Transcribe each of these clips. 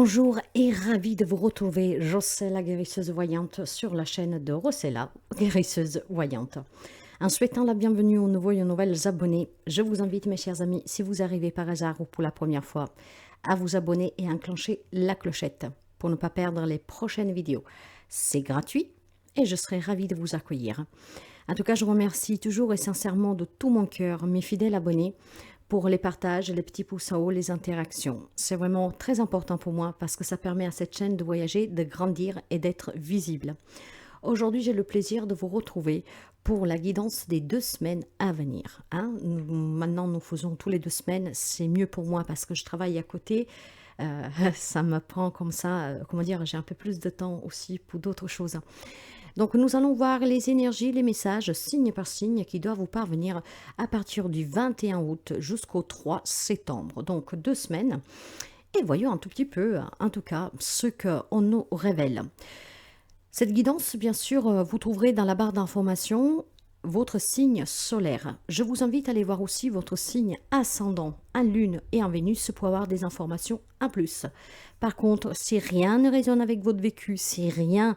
Bonjour et ravie de vous retrouver, Jocella la guérisseuse voyante sur la chaîne de Rossella, guérisseuse voyante. En souhaitant la bienvenue aux nouveaux et aux nouvelles abonnés, je vous invite mes chers amis, si vous arrivez par hasard ou pour la première fois, à vous abonner et à enclencher la clochette pour ne pas perdre les prochaines vidéos. C'est gratuit et je serai ravie de vous accueillir. En tout cas, je remercie toujours et sincèrement de tout mon cœur mes fidèles abonnés pour les partages, les petits pouces en haut, les interactions. C'est vraiment très important pour moi parce que ça permet à cette chaîne de voyager, de grandir et d'être visible. Aujourd'hui, j'ai le plaisir de vous retrouver pour la guidance des 2 semaines à venir. Maintenant, nous faisons tous les 2 semaines. C'est mieux pour moi parce que je travaille à côté. Ça me prend comme ça, comment dire, j'ai un peu plus de temps aussi pour d'autres choses. Donc nous allons voir les énergies, les messages, signe par signe, qui doivent vous parvenir à partir du 21 août jusqu'au 3 septembre. Donc 2 semaines. Et voyons un tout petit peu, en tout cas, ce qu'on nous révèle. Cette guidance, bien sûr, vous trouverez dans la barre d'information votre signe solaire. Je vous invite à aller voir aussi votre signe ascendant en Lune et en Vénus pour avoir des informations en plus. Par contre, si rien ne résonne avec votre vécu, si rien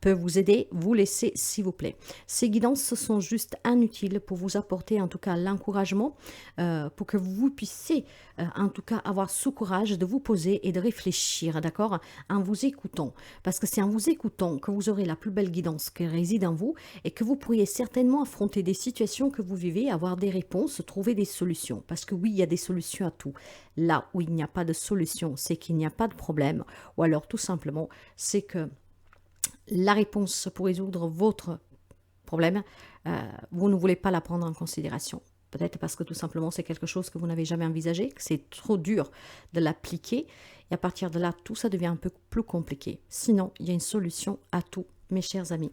peut vous aider, vous laissez s'il vous plaît. Ces guidances sont juste inutiles pour vous apporter en tout cas l'encouragement, pour que vous puissiez en tout cas avoir ce courage de vous poser et de réfléchir, d'accord, en vous écoutant. Parce que c'est en vous écoutant que vous aurez la plus belle guidance qui réside en vous et que vous pourriez certainement affronter des situations que vous vivez, avoir des réponses, trouver des solutions. Parce que oui, il y a des solutions à tout. Là où il n'y a pas de solution, c'est qu'il n'y a pas de problème, ou alors tout simplement, c'est que la réponse pour résoudre votre problème, vous ne voulez pas la prendre en considération. Peut-être parce que tout simplement c'est quelque chose que vous n'avez jamais envisagé, que c'est trop dur de l'appliquer. Et à partir de là, tout ça devient un peu plus compliqué. Sinon, il y a une solution à tout, mes chers amis.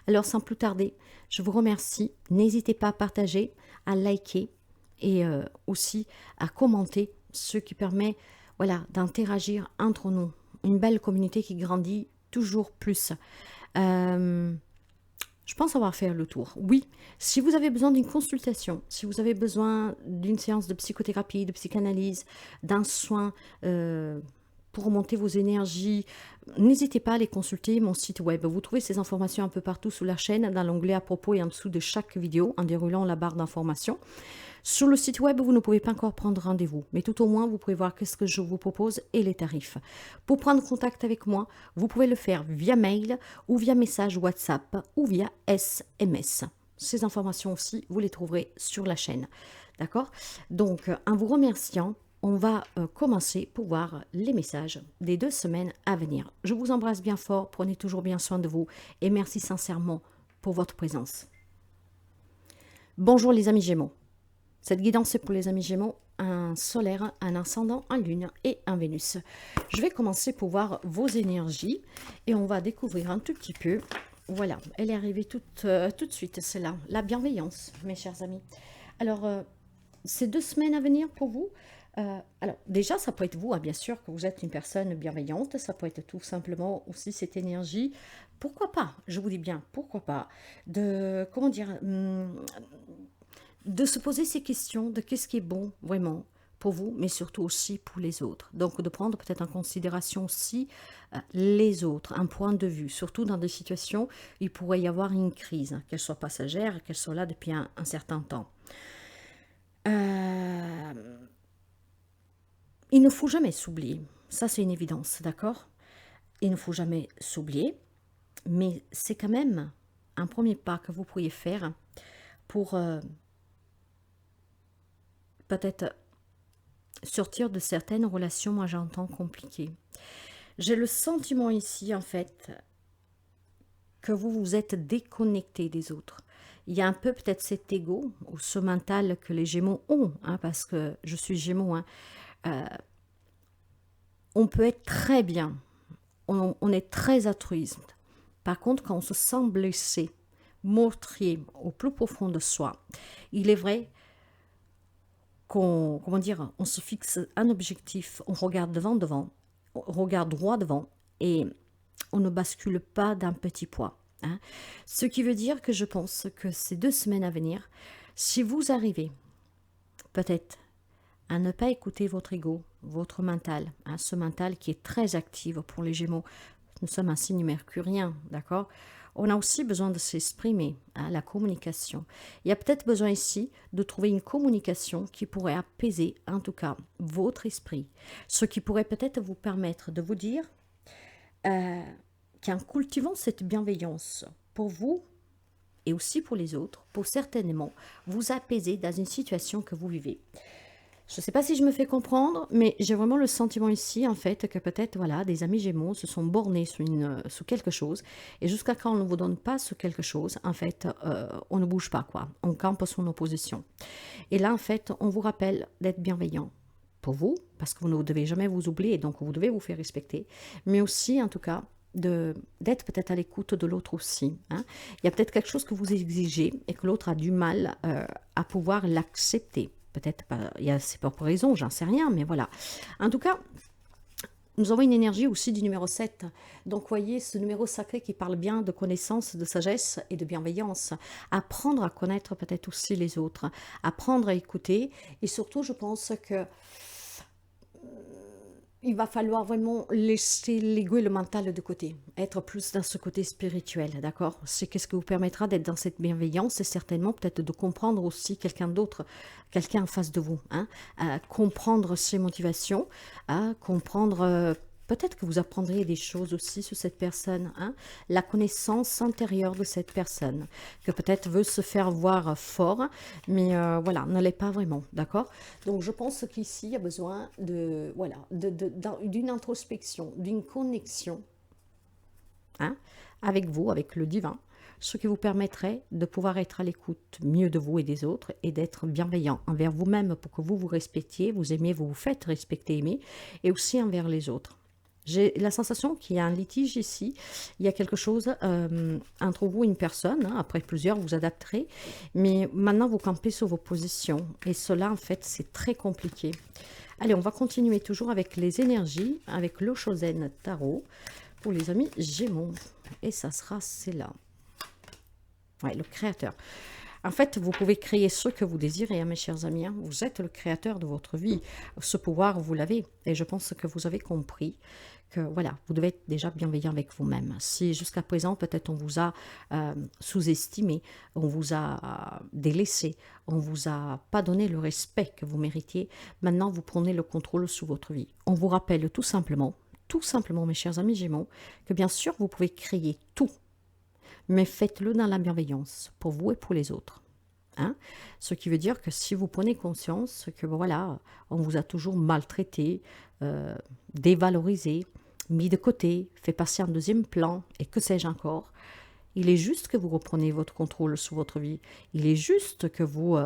Alors sans plus tarder, je vous remercie. N'hésitez pas à partager, à liker et aussi à commenter, ce qui permet voilà, d'interagir entre nous. Une belle communauté qui grandit toujours plus. Je pense avoir fait le tour. Oui, si vous avez besoin d'une consultation, si vous avez besoin d'une séance de psychothérapie, de psychanalyse, d'un soin pour remonter vos énergies, n'hésitez pas à aller consulter mon site web. Vous trouvez ces informations un peu partout sous la chaîne, dans l'onglet à propos et en dessous de chaque vidéo, en déroulant la barre d'informations. Sur le site web, vous ne pouvez pas encore prendre rendez-vous, mais tout au moins, vous pouvez voir ce que je vous propose et les tarifs. Pour prendre contact avec moi, vous pouvez le faire via mail ou via message WhatsApp ou via SMS. Ces informations aussi, vous les trouverez sur la chaîne. D'accord? Donc, en vous remerciant, on va commencer pour voir les messages des 2 semaines à venir. Je vous embrasse bien fort, prenez toujours bien soin de vous et merci sincèrement pour votre présence. Bonjour les amis Gémeaux. Cette guidance est pour les amis Gémeaux, un solaire, un ascendant, un lune et un Vénus. Je vais commencer pour voir vos énergies et on va découvrir un tout petit peu. Voilà, elle est arrivée tout de suite, c'est là, la bienveillance, mes chers amis. Alors, ces 2 semaines à venir pour vous, alors déjà, ça peut être vous, hein, bien sûr, que vous êtes une personne bienveillante, ça peut être tout simplement aussi cette énergie. Pourquoi pas, je vous dis bien, pourquoi pas, de, comment dire, de se poser ces questions de qu'est-ce qui est bon vraiment pour vous, mais surtout aussi pour les autres. Donc de prendre peut-être en considération aussi les autres, un point de vue, surtout dans des situations où il pourrait y avoir une crise, qu'elle soit passagère, qu'elle soit là depuis un certain temps. Il ne faut jamais s'oublier, ça c'est une évidence, d'accord? Il ne faut jamais s'oublier, mais c'est quand même un premier pas que vous pourriez faire pour peut-être sortir de certaines relations, moi j'entends compliquées. J'ai le sentiment ici, en fait, que vous vous êtes déconnecté des autres. Il y a un peu peut-être cet ego ou ce mental que les Gémeaux ont, hein, parce que je suis Gémeaux. Hein. On peut être très bien, on est très altruiste. Par contre, quand on se sent blessé, meurtrier au plus profond de soi, il est vrai qu'on, comment dire, on se fixe un objectif, on regarde devant, on regarde droit devant et on ne bascule pas d'un petit poids. Hein. Ce qui veut dire que je pense que ces 2 semaines à venir, si vous arrivez peut-être à ne pas écouter votre ego, votre mental, hein, ce mental qui est très actif pour les Gémeaux. Nous sommes un signe mercurien, d'accord? On a aussi besoin de s'exprimer, hein, la communication. Il y a peut-être besoin ici de trouver une communication qui pourrait apaiser, en tout cas, votre esprit. Ce qui pourrait peut-être vous permettre de vous dire qu'en cultivant cette bienveillance pour vous et aussi pour les autres, pour certainement vous apaiser dans une situation que vous vivez. Je ne sais pas si je me fais comprendre, mais j'ai vraiment le sentiment ici, en fait, que peut-être, voilà, des amis Gémeaux se sont bornés sous quelque chose, et jusqu'à quand on ne vous donne pas ce quelque chose, en fait, on ne bouge pas, quoi. On campe son opposition. Et là, en fait, on vous rappelle d'être bienveillant pour vous, parce que vous ne devez jamais vous oublier, donc vous devez vous faire respecter, mais aussi, en tout cas, d'être peut-être à l'écoute de l'autre aussi, hein. Il y a peut-être quelque chose que vous exigez et que l'autre a du mal à pouvoir l'accepter. Peut-être pas, c'est pas pour raison, j'en sais rien, mais voilà. En tout cas, nous avons une énergie aussi du numéro 7. Donc, voyez, ce numéro sacré qui parle bien de connaissance, de sagesse et de bienveillance. Apprendre à connaître peut-être aussi les autres. Apprendre à écouter. Et surtout, je pense que il va falloir vraiment laisser l'ego et le mental de côté, être plus dans ce côté spirituel, d'accord? C'est qu'est-ce qui vous permettra d'être dans cette bienveillance et certainement peut-être de comprendre aussi quelqu'un d'autre, quelqu'un en face de vous, hein, à comprendre ses motivations, à comprendre peut-être que vous apprendrez des choses aussi sur cette personne, hein, la connaissance antérieure de cette personne, que peut-être veut se faire voir fort, mais voilà, ne l'est pas vraiment, d'accord? Donc je pense qu'ici, il y a besoin de, voilà, d'une introspection, d'une connexion, hein, avec vous, avec le divin, ce qui vous permettrait de pouvoir être à l'écoute mieux de vous et des autres et d'être bienveillant envers vous-même pour que vous vous respectiez, vous aimiez, vous vous faites respecter, aimer, et aussi envers les autres. J'ai la sensation qu'il y a un litige ici, il y a quelque chose entre vous et une personne, hein, après plusieurs vous adapterez, mais maintenant vous campez sur vos positions, et cela en fait c'est très compliqué. Allez, on va continuer toujours avec les énergies, avec le Chosen Tarot, pour les amis Gémeaux, et ça sera celle-là. Ouais, le créateur. En fait, vous pouvez créer ce que vous désirez, hein, mes chers amis. Hein. Vous êtes le créateur de votre vie. Ce pouvoir, vous l'avez. Et je pense que vous avez compris que, voilà, vous devez être déjà bienveillant avec vous-même. Si jusqu'à présent, peut-être on vous a sous-estimé, on vous a délaissé, on vous a pas donné le respect que vous méritiez, maintenant, vous prenez le contrôle sur votre vie. On vous rappelle tout simplement, mes chers amis Gémeaux, que bien sûr, vous pouvez créer tout, mais faites-le dans la bienveillance, pour vous et pour les autres. Hein? Ce qui veut dire que si vous prenez conscience que voilà, on vous a toujours maltraité, dévalorisé, mis de côté, fait passer en deuxième plan, et que sais-je encore, il est juste que vous repreniez votre contrôle sur votre vie. Il est juste que vous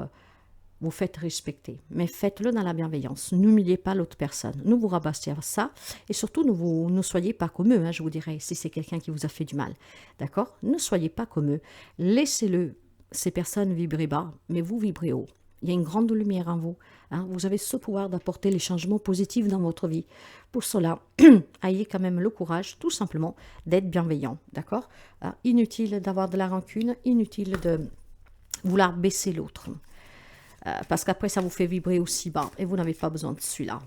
faites respecter, mais faites-le dans la bienveillance. N'humiliez pas l'autre personne. Ne vous rabaissez à ça. Et surtout, ne soyez pas comme eux, hein, je vous dirais, si c'est quelqu'un qui vous a fait du mal. D'accord? Ne soyez pas comme eux. Laissez-le, ces personnes, vibrer bas, mais vous vibrez haut. Il y a une grande lumière en vous. Hein. Vous avez ce pouvoir d'apporter les changements positifs dans votre vie. Pour cela, ayez quand même le courage, tout simplement, d'être bienveillant. D'accord? Inutile d'avoir de la rancune, inutile de vouloir baisser l'autre. Parce qu'après, ça vous fait vibrer aussi bas et vous n'avez pas besoin de celui-là.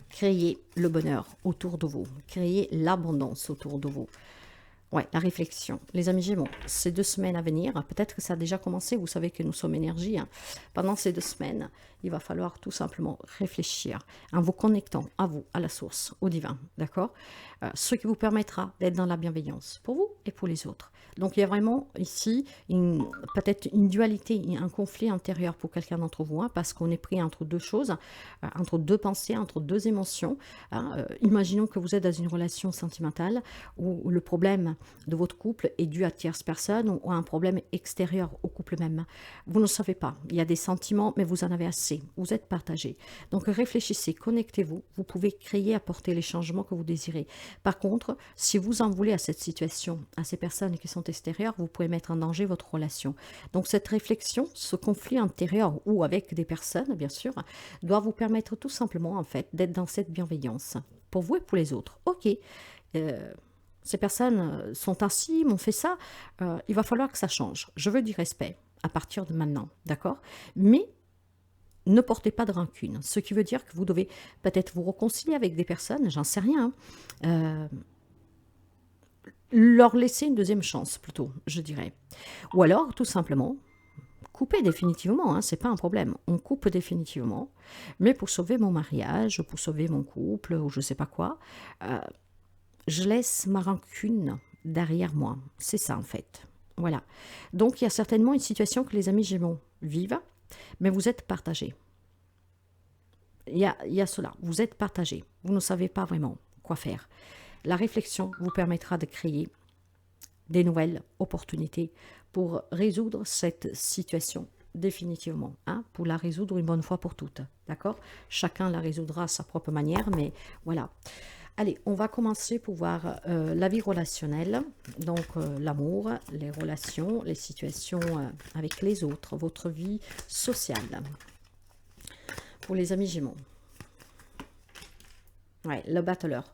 Créez le bonheur autour de vous. Créez l'abondance autour de vous. Ouais, la réflexion. Les amis Gémeaux, ces 2 semaines à venir, peut-être que ça a déjà commencé, vous savez que nous sommes énergie. Hein. Pendant ces 2 semaines, il va falloir tout simplement réfléchir en vous connectant à vous, à la source, au divin, d'accord? Ce qui vous permettra d'être dans la bienveillance pour vous et pour les autres. Donc il y a vraiment ici peut-être une dualité, un conflit intérieur pour quelqu'un d'entre vous, hein, parce qu'on est pris entre deux choses, entre deux pensées, entre deux émotions. Hein. Imaginons que vous êtes dans une relation sentimentale où le problème de votre couple est dû à tierce personne ou à un problème extérieur au couple même. Vous ne savez pas, il y a des sentiments, mais vous en avez assez, vous êtes partagé. Donc réfléchissez, connectez-vous, vous pouvez créer, apporter les changements que vous désirez. Par contre, si vous en voulez à cette situation, à ces personnes qui sont extérieures, vous pouvez mettre en danger votre relation. Donc cette réflexion, ce conflit intérieur ou avec des personnes, bien sûr, doit vous permettre tout simplement, en fait, d'être dans cette bienveillance, pour vous et pour les autres. Ok, ces personnes sont ainsi, m'ont fait ça, il va falloir que ça change. Je veux du respect à partir de maintenant, d'accord? Mais ne portez pas de rancune. Ce qui veut dire que vous devez peut-être vous réconcilier avec des personnes, j'en sais rien, hein, leur laisser une deuxième chance plutôt, je dirais. Ou alors, tout simplement, couper définitivement, hein, c'est pas un problème. On coupe définitivement, mais pour sauver mon mariage, pour sauver mon couple, ou je sais pas quoi, euh, je laisse ma rancune derrière moi. C'est ça en fait. Voilà. Donc il y a certainement une situation que les amis Gémeaux vivent, mais vous êtes partagés. Il y a cela. Vous êtes partagés. Vous ne savez pas vraiment quoi faire. La réflexion vous permettra de créer des nouvelles opportunités pour résoudre cette situation définitivement, hein, pour la résoudre une bonne fois pour toutes, d'accord? Chacun la résoudra à sa propre manière, mais voilà. Allez, on va commencer pour voir la vie relationnelle, donc l'amour, les relations, les situations avec les autres, votre vie sociale. Pour les amis Gémeaux. Ouais, le battleur.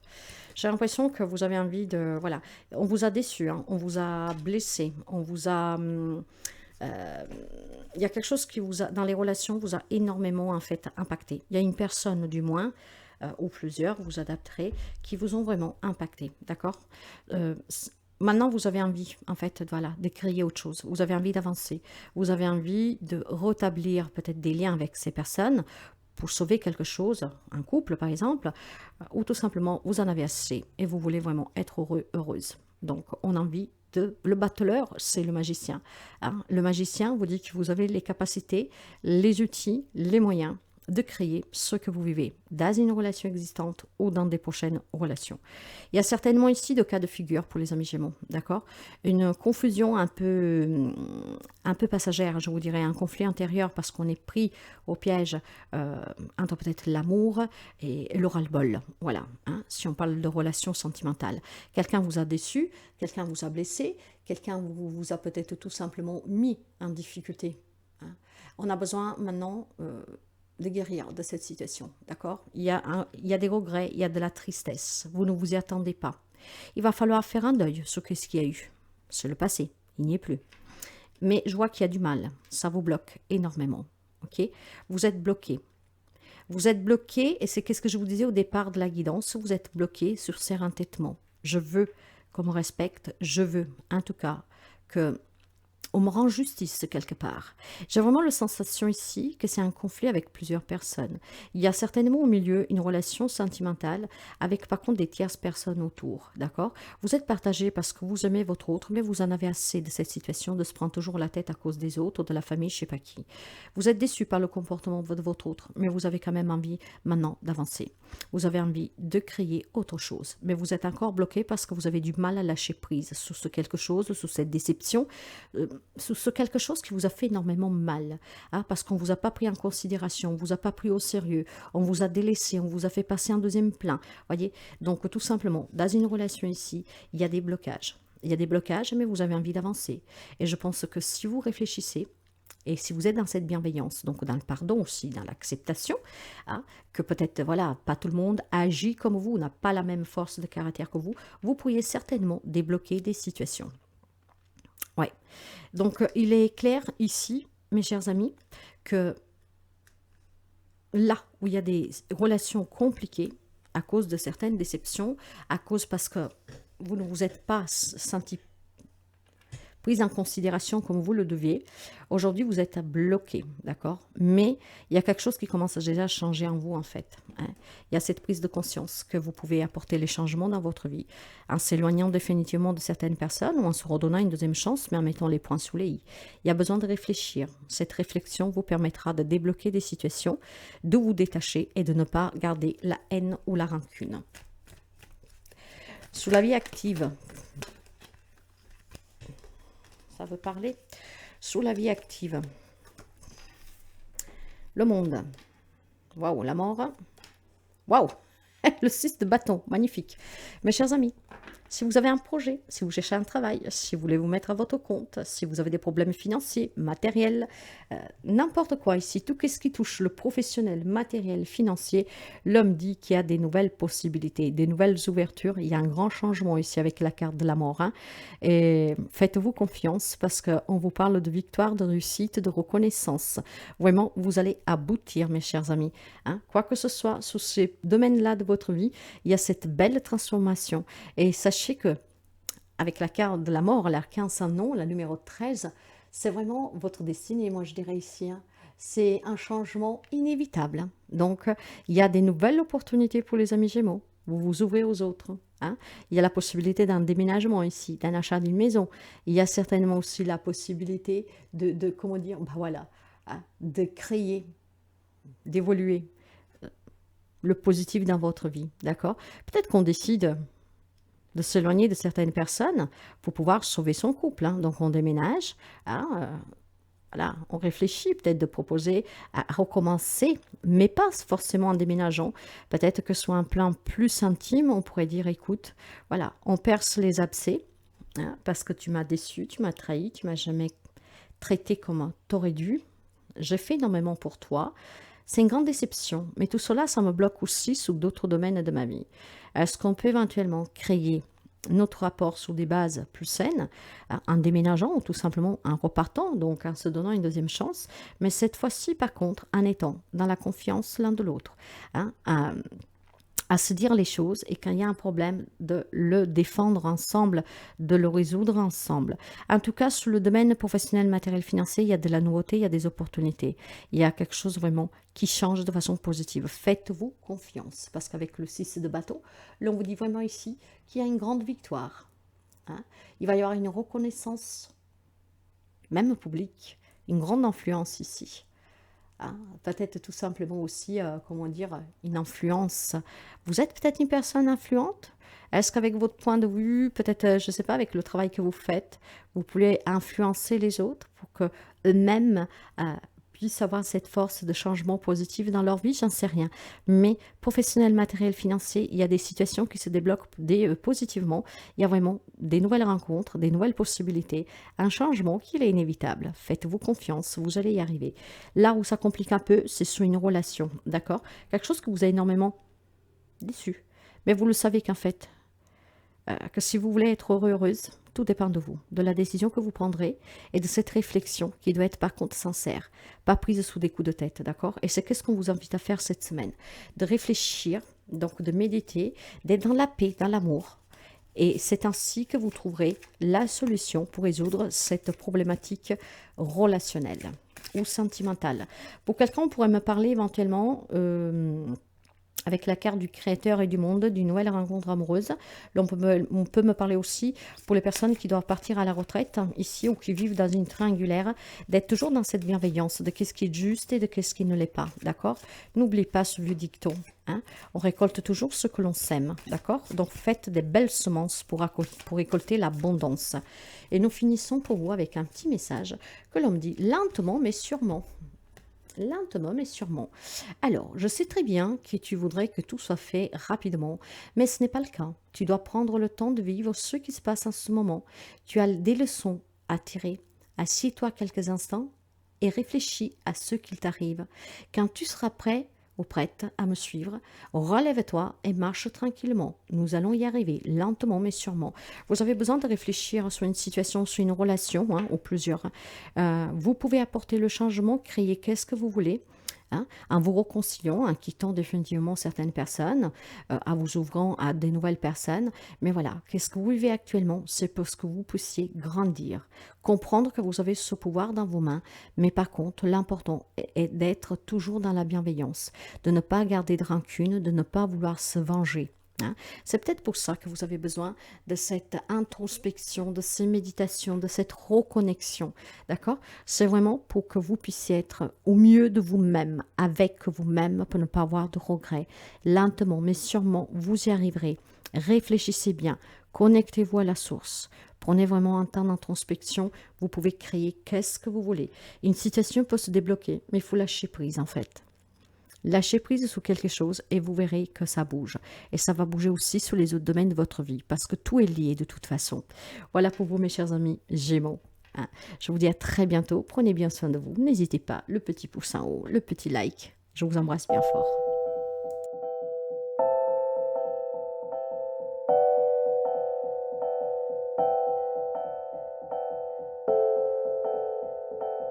J'ai l'impression que vous avez envie de... Voilà, on vous a déçu, hein, on vous a blessé, on vous a... il y a quelque chose qui vous a, dans les relations, vous a énormément en fait impacté. Il y a une personne du moins, ou plusieurs, vous adapterez, qui vous ont vraiment impacté, d'accord. Maintenant, vous avez envie, en fait, voilà, de créer autre chose. Vous avez envie d'avancer. Vous avez envie de rétablir peut-être des liens avec ces personnes pour sauver quelque chose, un couple par exemple, ou tout simplement vous en avez assez et vous voulez vraiment être heureux, heureuse. Donc on a envie de... Le battleur, c'est le magicien, hein. Le magicien vous dit que vous avez les capacités, les outils, les moyens de créer ce que vous vivez dans une relation existante ou dans des prochaines relations. Il y a certainement ici de cas de figure pour les amis Gémeaux, d'accord? Une confusion un peu passagère, je vous dirais, un conflit intérieur parce qu'on est pris au piège entre peut-être l'amour et le ras-le-bol. Voilà, hein, si on parle de relations sentimentales. Quelqu'un vous a déçu, quelqu'un vous a blessé, quelqu'un vous a peut-être tout simplement mis en difficulté, hein. On a besoin maintenant... de guérir de cette situation, d'accord? Il y a des regrets, il y a de la tristesse, vous ne vous y attendez pas. Il va falloir faire un deuil sur ce qu'il y a eu. C'est le passé, il n'y est plus. Mais je vois qu'il y a du mal, ça vous bloque énormément, ok? Vous êtes bloqué. Vous êtes bloqué, et c'est qu'est-ce que je vous disais au départ de la guidance, vous êtes bloqué sur ces entêtements. Je veux qu'on me respecte, je veux, en tout cas, que... on me rend justice quelque part. J'ai vraiment la sensation ici que c'est un conflit avec plusieurs personnes. Il y a certainement au milieu une relation sentimentale avec par contre des tierces personnes autour, d'accord? Vous êtes partagé parce que vous aimez votre autre, mais vous en avez assez de cette situation de se prendre toujours la tête à cause des autres, de la famille, je ne sais pas qui. Vous êtes déçu par le comportement de votre autre, mais vous avez quand même envie maintenant d'avancer. Vous avez envie de créer autre chose, mais vous êtes encore bloqué parce que vous avez du mal à lâcher prise sur ce quelque chose, sur cette déception, sur ce quelque chose qui vous a fait énormément mal, hein, parce qu'on ne vous a pas pris en considération, on ne vous a pas pris au sérieux, on vous a délaissé, on vous a fait passer en deuxième plan, voyez. Donc tout simplement, dans une relation ici, il y a des blocages. Il y a des blocages, mais vous avez envie d'avancer. Et je pense que si vous réfléchissez, et si vous êtes dans cette bienveillance, donc dans le pardon aussi, dans l'acceptation, hein, que peut-être, voilà, pas tout le monde agit comme vous, n'a pas la même force de caractère que vous pourriez certainement débloquer des situations. Ouais. Donc, il est clair ici, mes chers amis, que là où il y a des relations compliquées, à cause de certaines déceptions, à cause parce que vous ne vous êtes pas senti prise en considération comme vous le deviez. Aujourd'hui, vous êtes bloqué, d'accord? Mais il y a quelque chose qui commence déjà à changer en vous, en fait, hein. Il y a cette prise de conscience que vous pouvez apporter les changements dans votre vie en s'éloignant définitivement de certaines personnes ou en se redonnant une deuxième chance, mais en mettant les points sous les i. Il y a besoin de réfléchir. Cette réflexion vous permettra de débloquer des situations, de vous détacher et de ne pas garder la haine ou la rancune. Sous la vie active, ça veut parler sous la vie active. Le monde. Waouh, la mort. Waouh, le 6 de bâton, magnifique. Mes chers amis, Si vous avez un projet, si vous cherchez un travail, si vous voulez vous mettre à votre compte, si vous avez des problèmes financiers, matériels, n'importe quoi ici, tout ce qui touche le professionnel, matériel, financier, l'homme dit qu'il y a des nouvelles possibilités, des nouvelles ouvertures. Il y a un grand changement ici avec la carte de la mort, hein. Et faites-vous confiance parce qu'on vous parle de victoire, de réussite, de reconnaissance. Vraiment, vous allez aboutir, mes chers amis, hein. Quoi que ce soit sous ces domaines-là de votre vie, il y a cette belle transformation. Et sachez que avec la carte de la mort, l'arcane sans nom, la numéro 13, c'est vraiment votre destinée, moi je dirais ici, hein. C'est un changement inévitable, hein. Donc, il y a des nouvelles opportunités pour les amis Gémeaux. Vous vous ouvrez aux autres, hein. Il y a la possibilité d'un déménagement ici, d'un achat d'une maison. Il y a certainement aussi la possibilité comment dire, bah voilà, hein, de créer, d'évoluer le positif dans votre vie, d'accord? Peut-être qu'on décide de s'éloigner de certaines personnes pour pouvoir sauver son couple, hein. Donc on déménage, hein, voilà, on réfléchit peut-être de proposer à recommencer, mais pas forcément en déménageant. Peut-être que sur un plan plus intime, on pourrait dire, écoute, voilà, on perce les abcès, hein, parce que tu m'as déçu, tu m'as trahi, tu m'as jamais traité comme t'aurais dû. J'ai fait énormément pour toi. C'est une grande déception, mais tout cela, ça me bloque aussi sous d'autres domaines de ma vie. Est-ce qu'on peut éventuellement créer notre rapport sur des bases plus saines, en déménageant ou tout simplement en repartant, donc en se donnant une deuxième chance, mais cette fois-ci, par contre, en étant dans la confiance l'un de l'autre, hein, à se dire les choses et quand il y a un problème, de le défendre ensemble, de le résoudre ensemble. En tout cas, sur le domaine professionnel, matériel, financier, il y a de la nouveauté, il y a des opportunités. Il y a quelque chose vraiment qui change de façon positive. Faites-vous confiance parce qu'avec le 6 de bâton, l'on vous dit vraiment ici qu'il y a une grande victoire, hein. Il va y avoir une reconnaissance, même publique, une grande influence ici. Ah, peut-être tout simplement aussi, comment dire, une influence. Vous êtes peut-être une personne influente? Est-ce qu'avec votre point de vue, peut-être, je ne sais pas, avec le travail que vous faites, vous pouvez influencer les autres pour que eux-mêmes puissent avoir cette force de changement positif dans leur vie? J'en sais rien. Mais professionnel, matériel, financier, il y a des situations qui se débloquent positivement. Il y a vraiment des nouvelles rencontres, des nouvelles possibilités, un changement qui est inévitable. Faites-vous confiance, vous allez y arriver. Là où ça complique un peu, c'est sur une relation, d'accord? Quelque chose que vous avez énormément déçu. Mais vous le savez qu'en fait, que si vous voulez être heureux, heureuse, tout dépend de vous, de la décision que vous prendrez et de cette réflexion qui doit être par contre sincère, pas prise sous des coups de tête, d'accord? Et c'est qu'est-ce qu'on vous invite à faire cette semaine? De réfléchir, donc de méditer, d'être dans la paix, dans l'amour. Et c'est ainsi que vous trouverez la solution pour résoudre cette problématique relationnelle ou sentimentale. Pour quelqu'un, on pourrait me parler éventuellement avec la carte du créateur et du monde, d'une nouvelle rencontre amoureuse. Là, on peut me parler aussi pour les personnes qui doivent partir à la retraite, hein, ici, ou qui vivent dans une triangulaire, d'être toujours dans cette bienveillance, de qu'est-ce qui est juste et de qu'est-ce qui ne l'est pas, d'accord? N'oubliez pas ce vieux dicton, hein, on récolte toujours ce que l'on sème, d'accord? Donc, faites des belles semences pour récolter l'abondance. Et nous finissons pour vous avec un petit message que l'on me dit lentement mais sûrement. Lentement mais sûrement. Alors, je sais très bien que tu voudrais que tout soit fait rapidement, mais ce n'est pas le cas. Tu dois prendre le temps de vivre ce qui se passe en ce moment. Tu as des leçons à tirer. Assieds-toi quelques instants et réfléchis à ce qu'il t'arrive. Quand tu seras prêt ou prête à me suivre, relève-toi et marche tranquillement. Nous allons y arriver, lentement mais sûrement. Vous avez besoin de réfléchir sur une situation, sur une relation, hein, ou plusieurs. Vous pouvez apporter le changement, créer qu'est-ce que vous voulez, hein, en vous réconciliant, en quittant définitivement certaines personnes, en vous ouvrant à des nouvelles personnes. Mais voilà, qu'est-ce que vous vivez actuellement? C'est pour ce que vous puissiez grandir, comprendre que vous avez ce pouvoir dans vos mains. Mais par contre, l'important est d'être toujours dans la bienveillance, de ne pas garder de rancune, de ne pas vouloir se venger, hein. C'est peut-être pour ça que vous avez besoin de cette introspection, de ces méditations, de cette reconnexion, d'accord? C'est vraiment pour que vous puissiez être au mieux de vous-même, avec vous-même, pour ne pas avoir de regrets. Lentement, mais sûrement, vous y arriverez. Réfléchissez bien, connectez-vous à la source. Prenez vraiment un temps d'introspection, vous pouvez créer qu'est-ce que vous voulez. Une situation peut se débloquer, mais il faut lâcher prise en fait. Lâchez prise sur quelque chose et vous verrez que ça bouge. Et ça va bouger aussi sur les autres domaines de votre vie parce que tout est lié de toute façon. Voilà pour vous mes chers amis Gémeaux. Hein. Je vous dis à très bientôt. Prenez bien soin de vous. N'hésitez pas, le petit pouce en haut, le petit like. Je vous embrasse bien fort.